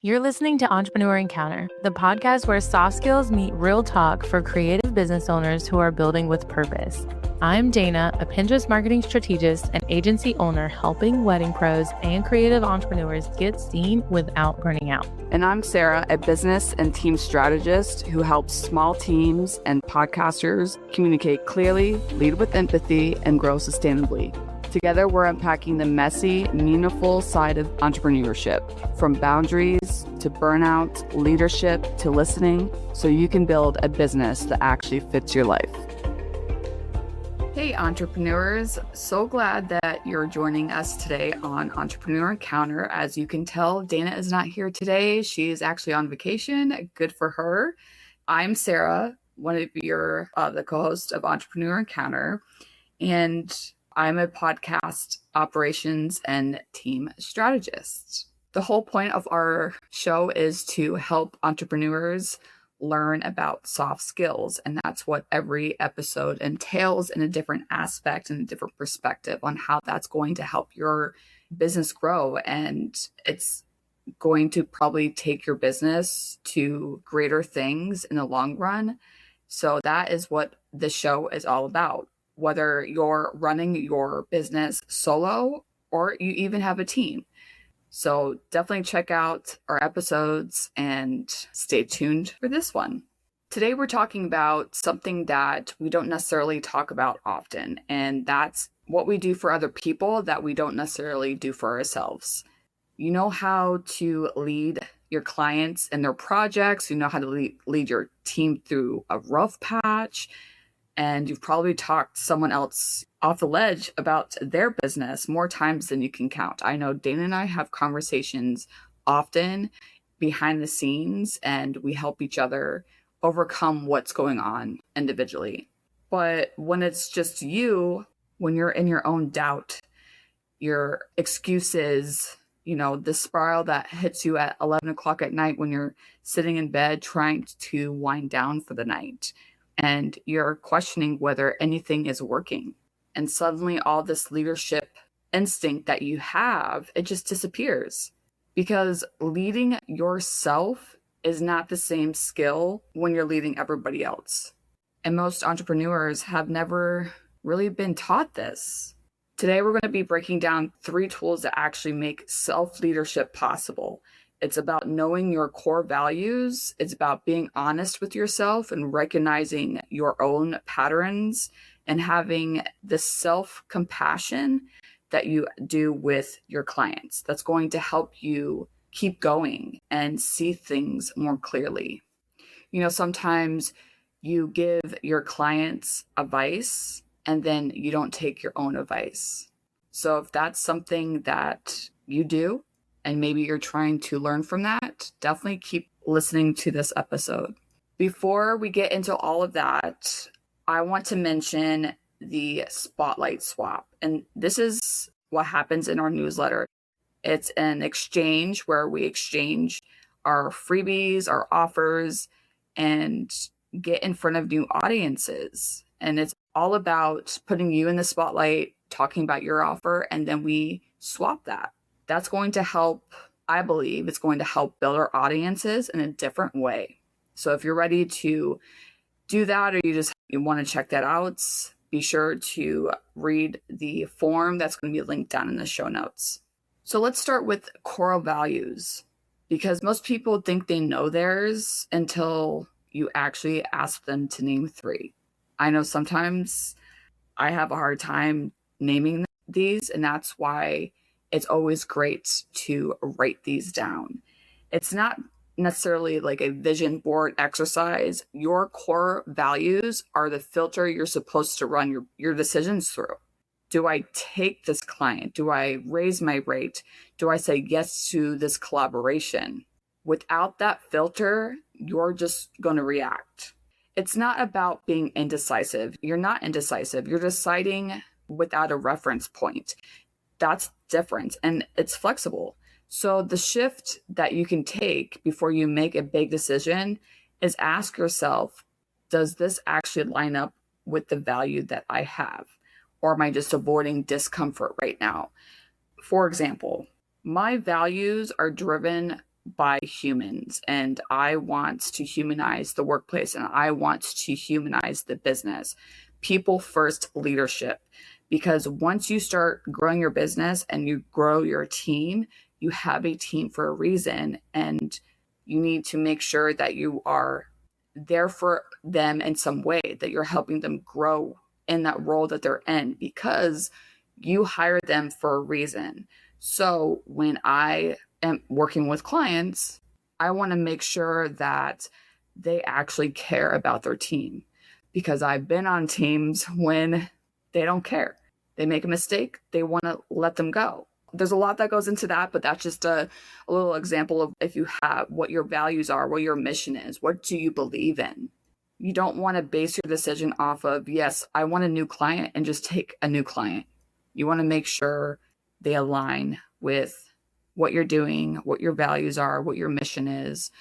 You're listening to Entrepreneur Encounter, the podcast where soft skills meet real talk for creative business owners who are building with purpose. I'm Dana, a Pinterest marketing strategist and agency owner helping wedding pros and creative entrepreneurs get seen without burning out. And I'm Sarah, a business and team strategist who helps small teams and podcasters communicate clearly, lead with empathy, and grow sustainably. Together, we're unpacking the messy, meaningful side of entrepreneurship, from boundaries to burnout, leadership to listening, so you can build a business that actually fits your life. Hey, entrepreneurs. So glad that you're joining us today on Entrepreneur Encounter. As you can tell, Dana is not here today. She is actually on vacation. Good for her. I'm Sarah, one of the co-hosts of Entrepreneur Encounter, and I'm a podcast operations and team strategist. The whole point of our show is to help entrepreneurs learn about soft skills, and that's what every episode entails in a different aspect and a different perspective on how that's going to help your business grow. And it's going to probably take your business to greater things in the long run. So that is what the show is all about. Whether you're running your business solo or you even have a team. So definitely check out our episodes and stay tuned for this one. Today we're talking about something that we don't necessarily talk about often, and that's what we do for other people that we don't necessarily do for ourselves. You know how to lead your clients and their projects. You know how to lead your team through a rough patch. And you've probably talked someone else off the ledge about their business more times than you can count. I know Dana and I have conversations often behind the scenes, and we help each other overcome what's going on individually. But when it's just you, when you're in your own doubt, your excuses, the spiral that hits you at 11 o'clock at night when you're sitting in bed trying to wind down for the night, and you're questioning whether anything is working. And suddenly all this leadership instinct that you have, it just disappears. Because leading yourself is not the same skill when you're leading everybody else. And most entrepreneurs have never really been taught this. Today, we're going to be breaking down 3 tools that actually make self-leadership possible. It's about knowing your core values. It's about being honest with yourself and recognizing your own patterns and having the self-compassion that you do with your clients. That's going to help you keep going and see things more clearly. Sometimes you give your clients advice and then you don't take your own advice. So if that's something that you do, and maybe you're trying to learn from that, definitely keep listening to this episode. Before we get into all of that, I want to mention the spotlight swap. And this is what happens in our newsletter. It's an exchange where we exchange our freebies, our offers, and get in front of new audiences. And it's all about putting you in the spotlight, talking about your offer, and then we swap that. That's going to help, I believe, it's going to help build our audiences in a different way. So if you're ready to do that, or you want to check that out, be sure to read the form that's going to be linked down in the show notes. So let's start with core values, because most people think they know theirs until you actually ask them to name 3. I know sometimes I have a hard time naming these, and that's why it's always great to write these down. It's not necessarily like a vision board exercise. Your core values are the filter you're supposed to run your decisions through. Do I take this client? Do I raise my rate? Do I say yes to this collaboration? Without that filter, you're just going to react. It's not about being indecisive. You're not indecisive. You're deciding without a reference point. That's different, and it's flexible. So the shift that you can take before you make a big decision is ask yourself, does this actually line up with the value that I have? Or am I just avoiding discomfort right now? For example, my values are driven by humans, and I want to humanize the workplace, and I want to humanize the business. People first leadership. Because once you start growing your business and you grow your team, you have a team for a reason, and you need to make sure that you are there for them in some way, that you're helping them grow in that role that they're in, because you hire them for a reason. So when I am working with clients, I want to make sure that they actually care about their team, because I've been on teams when they don't care. They make a mistake, they want to let them go. There's a lot that goes into that, but that's just a little example of if you have what your values are, what your mission is, what do you believe in. You don't want to base your decision off of, yes, I want a new client, and just take a new client. You want to make sure they align with what you're doing, what your values are, what your mission is,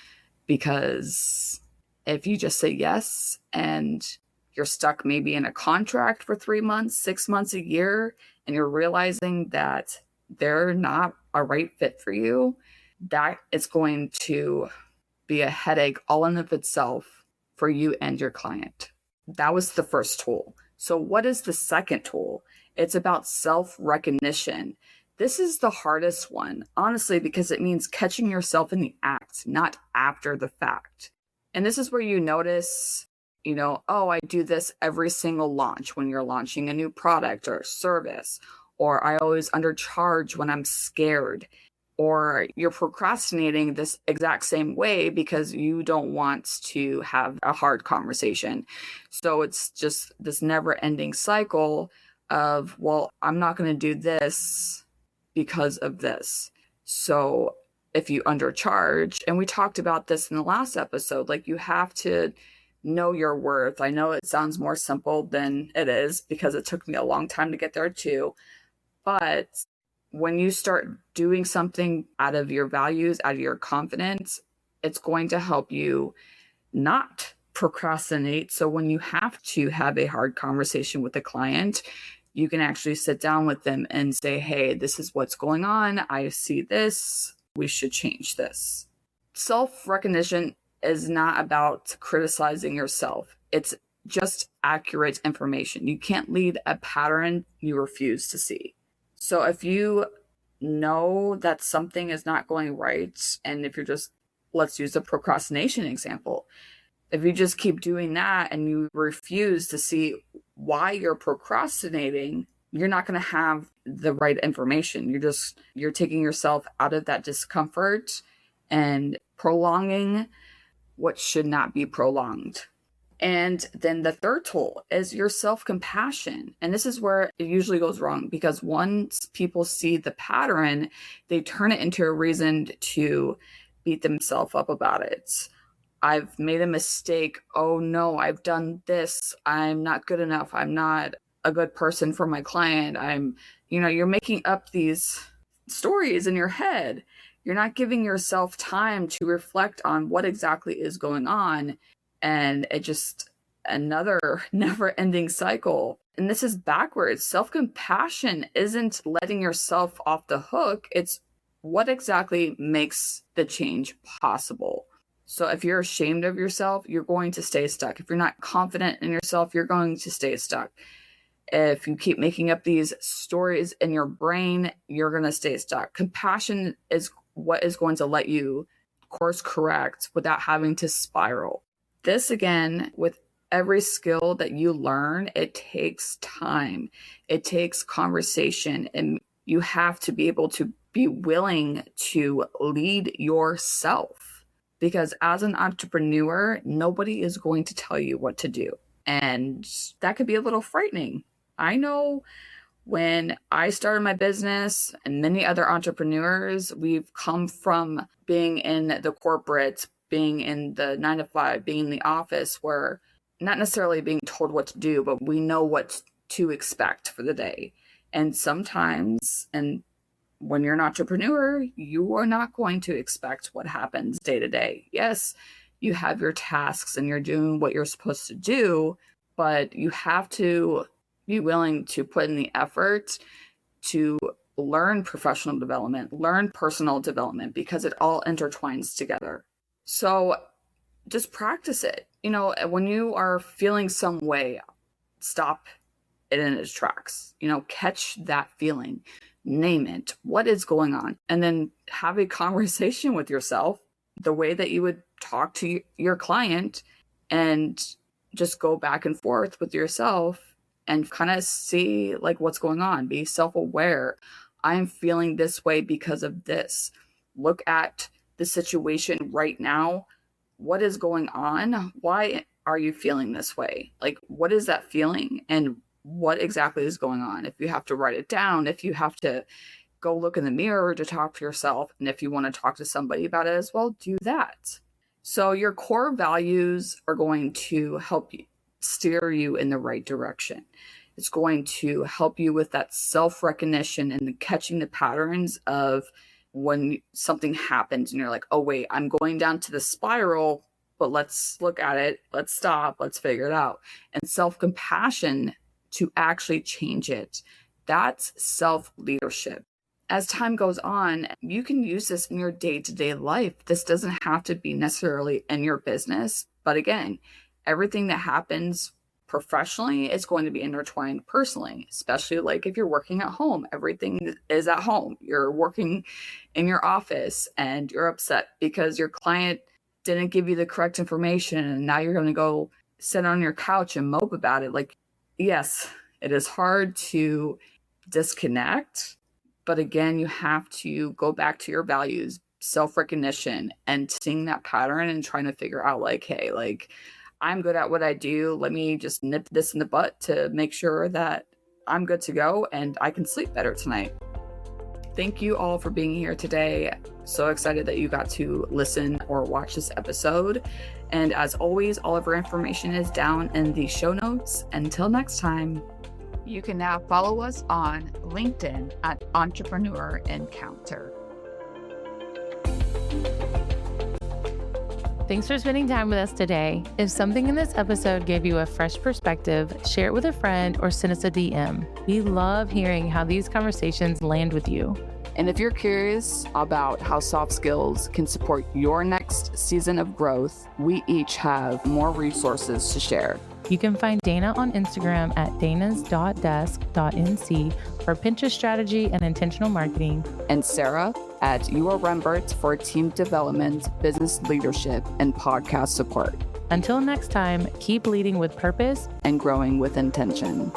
because if you just say yes and you're stuck maybe in a contract for 3 months, 6 months, a year, and you're realizing that they're not a right fit for you, that is going to be a headache all in of itself for you and your client. That was the first tool. So what is the second tool? It's about self-recognition. This is the hardest one, honestly, because it means catching yourself in the act, not after the fact. And this is where you notice, oh, I do this every single launch when you're launching a new product or service, or I always undercharge when I'm scared, or you're procrastinating this exact same way because you don't want to have a hard conversation. So it's just this never-ending cycle of, well, I'm not going to do this because of this. So if you undercharge, and we talked about this in the last episode, like you have to know your worth. I know it sounds more simple than it is because it took me a long time to get there too. But when you start doing something out of your values, out of your confidence, it's going to help you not procrastinate. So when you have to have a hard conversation with a client, you can actually sit down with them and say, hey, this is what's going on. I see this. We should change this. Self-recognition is not about criticizing yourself. It's just accurate information. You can't lead a pattern you refuse to see. So if you know that something is not going right, and if you're just, let's use the procrastination example. If you just keep doing that and you refuse to see why you're procrastinating, you're not going to have the right information. You're taking yourself out of that discomfort and prolonging what should not be prolonged. And then the third tool is your self-compassion. And this is where it usually goes wrong, because once people see the pattern, they turn it into a reason to beat themselves up about it. I've made a mistake. Oh no, I've done this. I'm not good enough. I'm not a good person for my client. You're making up these stories in your head. You're not giving yourself time to reflect on what exactly is going on. And it just another never-ending cycle. And this is backwards. Self-compassion isn't letting yourself off the hook. It's what exactly makes the change possible. So if you're ashamed of yourself, you're going to stay stuck. If you're not confident in yourself, you're going to stay stuck. If you keep making up these stories in your brain, you're going to stay stuck. Compassion is what is going to let you course correct without having to spiral. This, again, with every skill that you learn, it takes time. It takes conversation, and you have to be able to be willing to lead yourself. Because as an entrepreneur, nobody is going to tell you what to do. And that could be a little frightening. I know when I started my business, and many other entrepreneurs, we've come from being in the corporate, being in the 9-to-5, being in the office, where not necessarily being told what to do, but we know what to expect for the day. And sometimes, and when you're an entrepreneur, you are not going to expect what happens day to day. Yes, you have your tasks and you're doing what you're supposed to do, but you have to be willing to put in the effort to learn professional development, learn personal development, because it all intertwines together. So just practice it. When you are feeling some way, stop it in its tracks. Catch that feeling, name it, what is going on, and then have a conversation with yourself the way that you would talk to your client, and just go back and forth with yourself and kind of see like what's going on. Be self-aware. I'm feeling this way because of this. Look at the situation right now. What is going on? Why are you feeling this way? Like, what is that feeling? And what exactly is going on? If you have to write it down, if you have to go look in the mirror to talk to yourself, and if you want to talk to somebody about it as well, do that. So your core values are going to help you steer you in the right direction. It's going to help you with that self-recognition and catching the patterns of when something happens and you're like, oh wait, I'm going down to the spiral, but let's look at it. Let's stop. Let's figure it out. And self-compassion to actually change it. That's self-leadership. As time goes on, you can use this in your day-to-day life. This doesn't have to be necessarily in your business. But again, everything that happens professionally is going to be intertwined personally, especially like if you're working at home. Everything is at home. You're working in your office and you're upset because your client didn't give you the correct information, and now you're going to go sit on your couch and mope about it. Like, yes, it is hard to disconnect. But again, you have to go back to your values, self-recognition, and seeing that pattern and trying to figure out like, hey, like, I'm good at what I do. Let me just nip this in the butt to make sure that I'm good to go and I can sleep better tonight. Thank you all for being here today. So excited that you got to listen or watch this episode. And as always, all of our information is down in the show notes. Until next time. You can now follow us on LinkedIn at Entrepreneur Encounter. Thanks for spending time with us today. If something in this episode gave you a fresh perspective, share it with a friend or send us a DM. We love hearing how these conversations land with you. And if you're curious about how soft skills can support your next season of growth, we each have more resources to share. You can find Dana on Instagram at danas.desk.nc for Pinterest strategy and intentional marketing. And Sarah at You Rembert for team development, business leadership, and podcast support. Until next time, keep leading with purpose and growing with intention.